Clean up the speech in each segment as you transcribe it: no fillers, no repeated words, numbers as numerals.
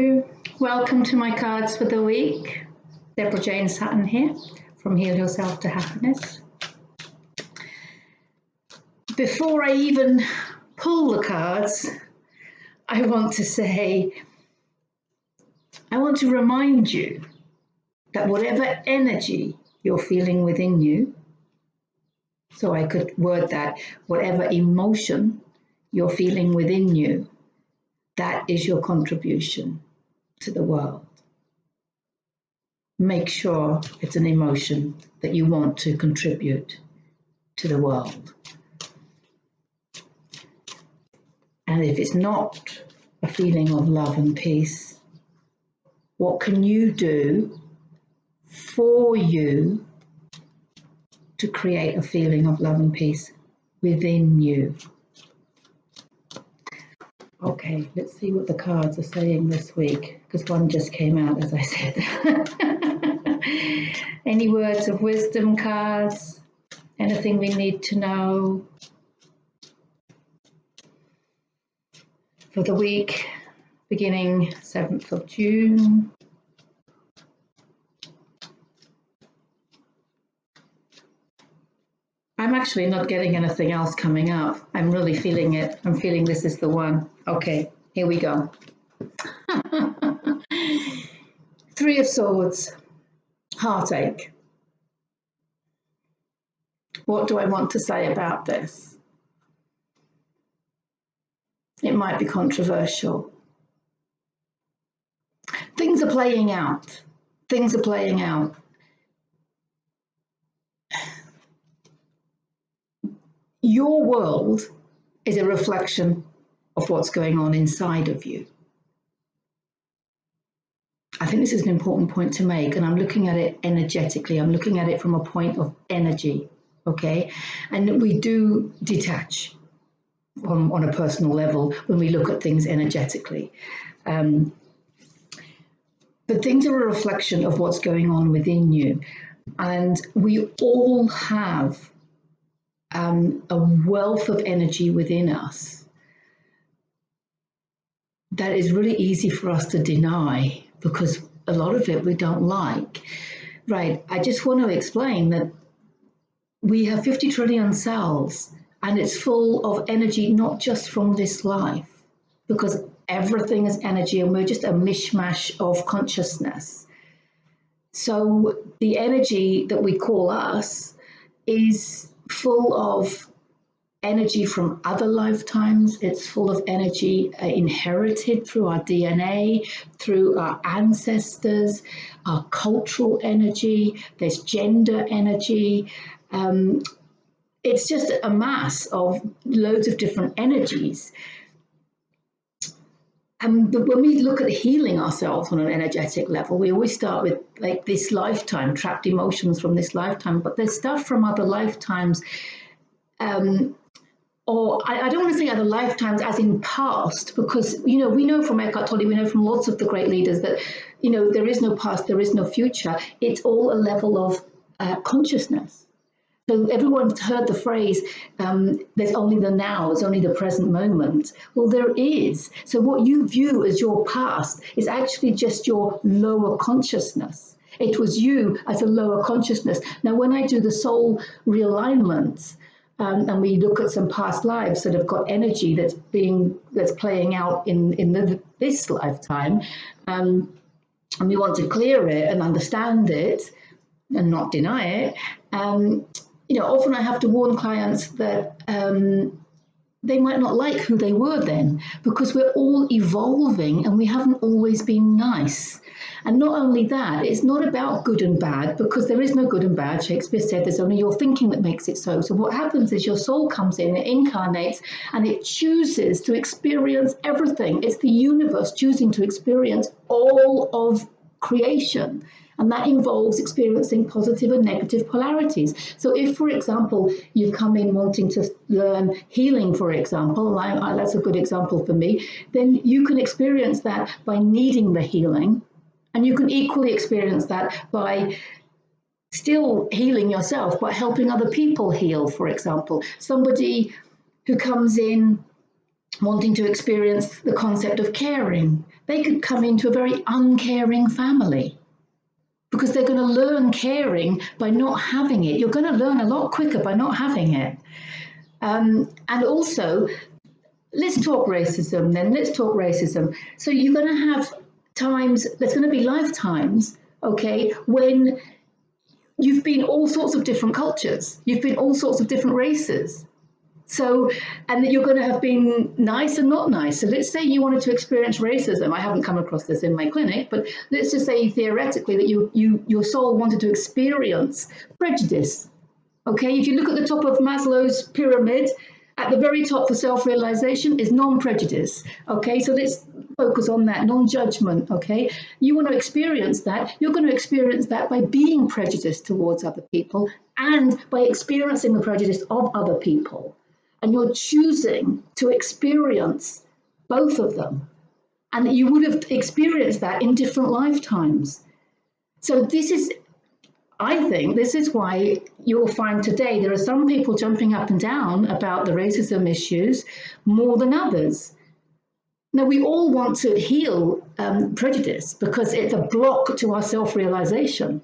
Hello, welcome to my cards for the week. Deborah Jane Sutton here from Heal Yourself to Happiness. Before I even pull the cards, I want to remind you that whatever energy you're feeling within you, so I could word that, whatever emotion you're feeling within you, that is your contribution to the world. Make sure it's an emotion that you want to contribute to the world. And if it's not a feeling of love and peace, what can you do for you to create a feeling of love and peace within you? Okay, let's see what the cards are saying this week, because one just came out, as I said. Any words of wisdom, cards? Anything we need to know for the week beginning 7th of June? I'm actually not getting anything else coming up. I'm really feeling it. I'm feeling this is the one. Okay, here we go. Three of Swords, Heartache. What do I want to say about this? It might be controversial. Things are playing out. Things are playing out. Your world is a reflection of what's going on inside of you. I think this is an important point to make, and I'm looking at it energetically. I'm looking at it from a point of energy, okay? And we do detach on a personal level when we look at things energetically. But things are a reflection of what's going on within you. And we all have a wealth of energy within us that is really easy for us to deny, because a lot of it we don't like. Right, I just want to explain that we have 50 trillion cells, and it's full of energy, not just from this life, because everything is energy and we're just a mishmash of consciousness. So the energy that we call us is full of energy from other lifetimes. It's full of energy inherited through our DNA, through our ancestors, our cultural energy. There's gender energy. It's just a mass of loads of different energies. But when we look at healing ourselves on an energetic level, we always start with like this lifetime, trapped emotions from this lifetime, but there's stuff from other lifetimes, or I don't want to say other lifetimes as in past, because, we know from Eckhart Tolle, we know from lots of the great leaders that, there is no past, there is no future. It's all a level of consciousness. So everyone's heard the phrase, there's only the now, there's only the present moment. Well, there is. So what you view as your past is actually just your lower consciousness. It was you as a lower consciousness. Now, when I do the soul realignment, and we look at some past lives that have got energy that's playing out in this lifetime, and we want to clear it and understand it and not deny it, often I have to warn clients that they might not like who they were then, because we're all evolving and we haven't always been nice. And not only that, it's not about good and bad, because there is no good and bad. Shakespeare said there's only your thinking that makes it so. So what happens is your soul comes in, it incarnates, and it chooses to experience everything. It's the universe choosing to experience all of creation. And that involves experiencing positive and negative polarities. So if, for example, you've come in wanting to learn healing, for example, that's a good example for me, then you can experience that by needing the healing. And you can equally experience that by still healing yourself, but helping other people heal, for example. Somebody who comes in wanting to experience the concept of caring, they could come into a very uncaring family because they're going to learn caring by not having it. You're going to learn a lot quicker by not having it. And also, let's talk racism then. Let's talk racism. So you're going to have times, there's going to be lifetimes, okay, when you've been all sorts of different cultures. You've been all sorts of different races. So, and you're going to have been nice and not nice. So let's say you wanted to experience racism. I haven't come across this in my clinic, but let's just say theoretically that your soul wanted to experience prejudice. Okay, if you look at the top of Maslow's pyramid, at the very top for self-realization is non-prejudice. Okay, so let's focus on that, non-judgment. Okay, you want to experience that, you're going to experience that by being prejudiced towards other people and by experiencing the prejudice of other people. And you're choosing to experience both of them. And you would have experienced that in different lifetimes. So this is, I think, this is why you'll find today there are some people jumping up and down about the racism issues more than others. Now, we all want to heal prejudice because it's a block to our self-realization.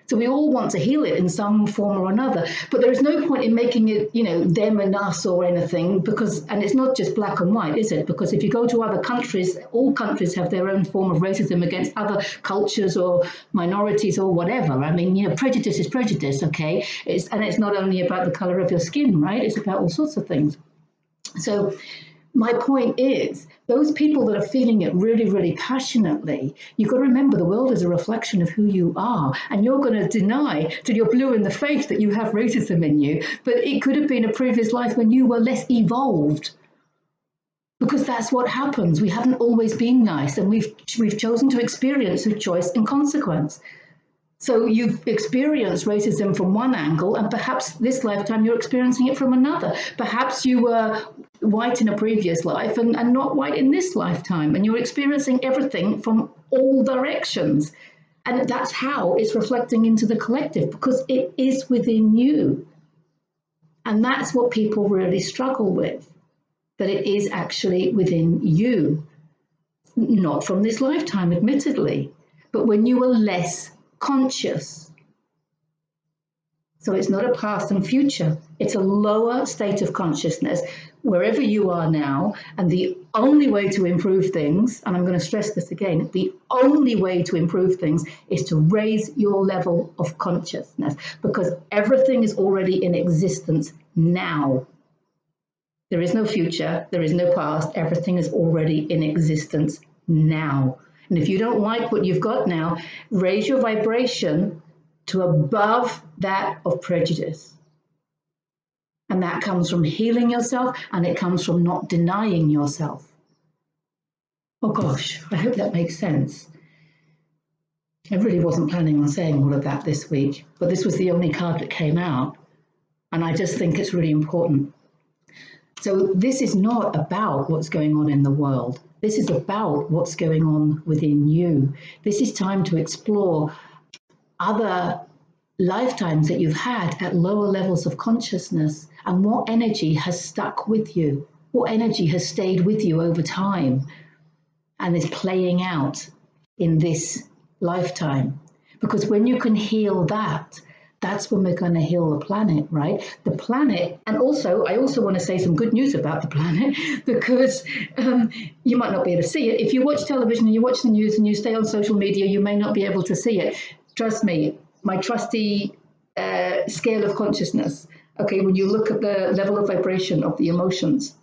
So we all want to heal it in some form or another, but there is no point in making it, them and us or anything, because, and it's not just black and white, is it? Because if you go to other countries, all countries have their own form of racism against other cultures or minorities or whatever. I mean, prejudice is prejudice, okay? And it's not only about the color of your skin, right? It's about all sorts of things. So my point is, those people that are feeling it really, really passionately, you've got to remember the world is a reflection of who you are. And you're going to deny till you're blue in the face that you have racism in you. But it could have been a previous life when you were less evolved. Because that's what happens. We haven't always been nice, and we've chosen to experience with choice and consequence. So you've experienced racism from one angle, and perhaps this lifetime you're experiencing it from another. Perhaps you were white in a previous life and not white in this lifetime, and you're experiencing everything from all directions. And that's how it's reflecting into the collective, because it is within you. And that's what people really struggle with, that it is actually within you. Not from this lifetime, admittedly, but when you were less conscious. So it's not a past and future, it's a lower state of consciousness wherever you are now. And the only way to improve things, and I'm going to stress this again, the only way to improve things is to raise your level of consciousness, because everything is already in existence now. There is no future, there is no past, everything is already in existence now. And if you don't like what you've got now, raise your vibration to above that of prejudice. And that comes from healing yourself, and it comes from not denying yourself. Oh gosh, I hope that makes sense. I really wasn't planning on saying all of that this week, but this was the only card that came out. And I just think it's really important. So this is not about what's going on in the world. This is about what's going on within you. This is time to explore other lifetimes that you've had at lower levels of consciousness, and what energy has stuck with you, what energy has stayed with you over time and is playing out in this lifetime. Because when you can heal that, that's when we're going to heal the planet, right? The planet, and also, I also want to say some good news about the planet, because you might not be able to see it. If you watch television and you watch the news and you stay on social media, you may not be able to see it. Trust me, my trusty scale of consciousness, okay, when you look at the level of vibration of the emotions,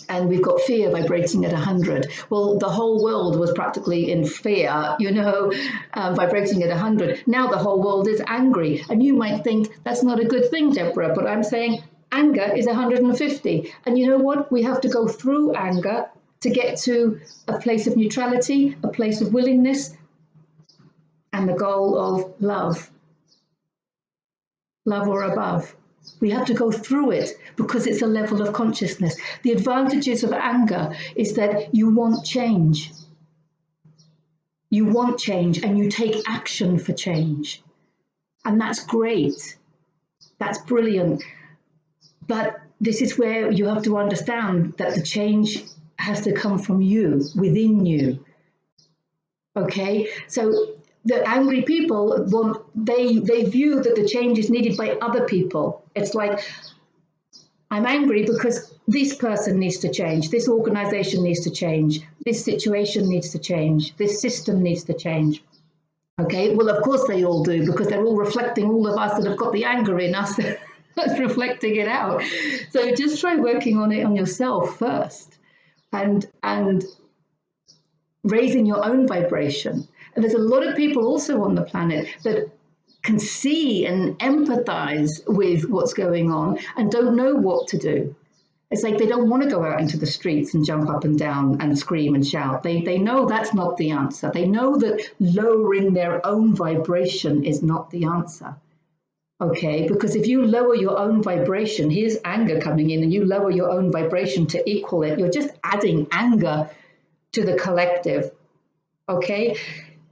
and we've got fear vibrating at 100. Well, the whole world was practically in fear, vibrating at 100. Now the whole world is angry. And you might think that's not a good thing, Deborah, but I'm saying anger is 150. And you know what? We have to go through anger to get to a place of neutrality, a place of willingness, and the goal of love. Love or above. We have to go through it because it's a level of consciousness. The advantages of anger is that you want change. You want change and you take action for change. And that's great. That's brilliant. But this is where you have to understand that the change has to come from you, within you. Okay, so the angry people they view that the change is needed by other people. It's like, I'm angry because this person needs to change, this organization needs to change, this situation needs to change, this system needs to change. Okay, well, of course they all do, because they're all reflecting all of us that have got the anger in us that's reflecting it out. So just try working on it on yourself first, and raising your own vibration. And there's a lot of people also on the planet that can see and empathize with what's going on and don't know what to do. It's like they don't want to go out into the streets and jump up and down and scream and shout. They know that's not the answer. They know that lowering their own vibration is not the answer. Okay, because if you lower your own vibration, here's anger coming in, and you lower your own vibration to equal it, you're just adding anger to the collective. Okay,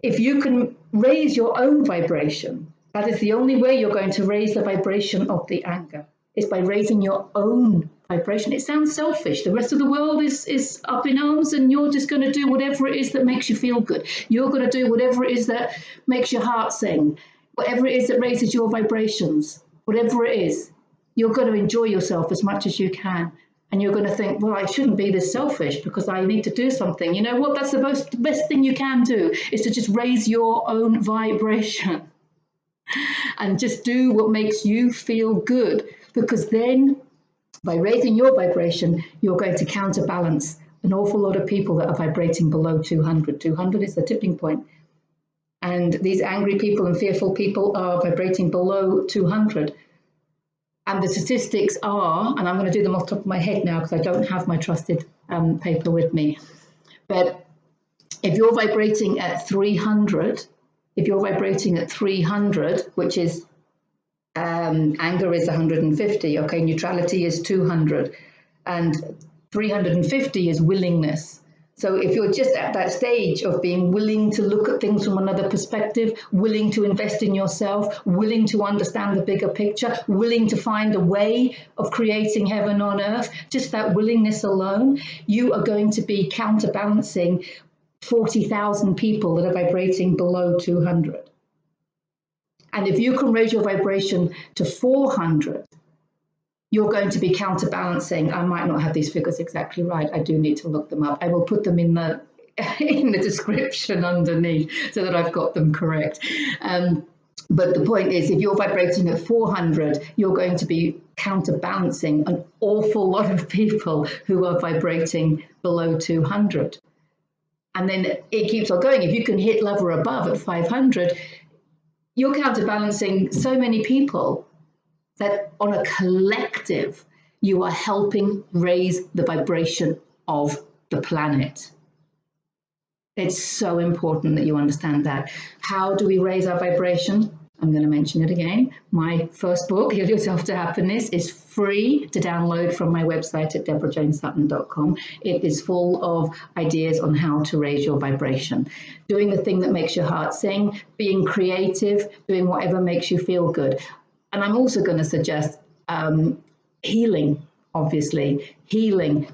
if you can raise your own vibration, that is the only way you're going to raise the vibration of the anger, is by raising your own vibration. It sounds selfish. The rest of the world is up in arms, and you're just going to do whatever it is that makes you feel good. You're going to do whatever it is that makes your heart sing, whatever it is that raises your vibrations, whatever it is. You're going to enjoy yourself as much as you can. And you're going to think, well, I shouldn't be this selfish because I need to do something. You know what? That's the best thing you can do, is to just raise your own vibration and just do what makes you feel good. Because then by raising your vibration, you're going to counterbalance an awful lot of people that are vibrating below 200. 200 is the tipping point. And these angry people and fearful people are vibrating below 200. And the statistics are, and I'm going to do them off the top of my head now because I don't have my trusted paper with me, but if you're vibrating at 300, which is anger is 150, okay, neutrality is 200, and 350 is willingness. So if you're just at that stage of being willing to look at things from another perspective, willing to invest in yourself, willing to understand the bigger picture, willing to find a way of creating heaven on earth, just that willingness alone, you are going to be counterbalancing 40,000 people that are vibrating below 200. And if you can raise your vibration to 400, you're going to be counterbalancing. I might not have these figures exactly right. I do need to look them up. I will put them in the description underneath so that I've got them correct. But the point is, if you're vibrating at 400, you're going to be counterbalancing an awful lot of people who are vibrating below 200. And then it keeps on going. If you can hit level above at 500, you're counterbalancing so many people that on a collective, you are helping raise the vibration of the planet. It's so important that you understand that. How do we raise our vibration? I'm going to mention it again. My first book, Heal Yourself to Happiness, is free to download from my website at deborahjonesutton.com. It is full of ideas on how to raise your vibration. Doing the thing that makes your heart sing, being creative, doing whatever makes you feel good. And I'm also going to suggest healing, obviously, healing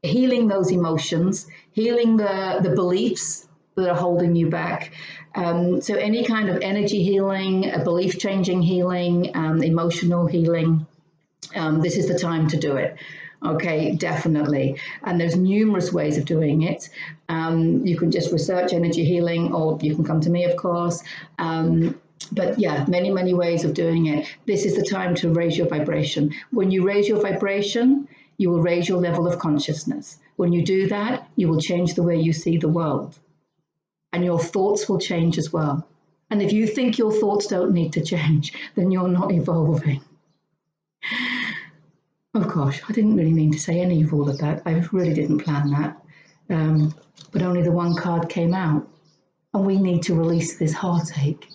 those emotions, healing the beliefs that are holding you back. So any kind of energy healing, belief-changing healing, emotional healing, this is the time to do it. Okay, definitely. And there's numerous ways of doing it. You can just research energy healing, or you can come to me, of course. But yeah, many, many ways of doing it. This is the time to raise your vibration. When you raise your vibration, you will raise your level of consciousness. When you do that, you will change the way you see the world. And your thoughts will change as well. And if you think your thoughts don't need to change, then you're not evolving. Oh gosh, I didn't really mean to say any of all of that. I really didn't plan that. But only the one card came out. And we need to release this heartache.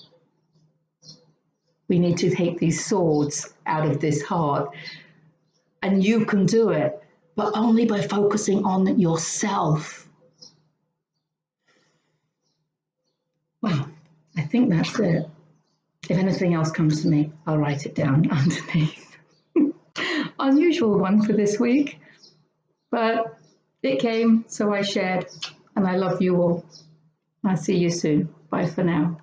We need to take these swords out of this heart. And you can do it, but only by focusing on yourself. Well, I think that's it. If anything else comes to me, I'll write it down underneath. Unusual one for this week, but It came, so I shared, and I love you all. I'll see you soon. Bye for now.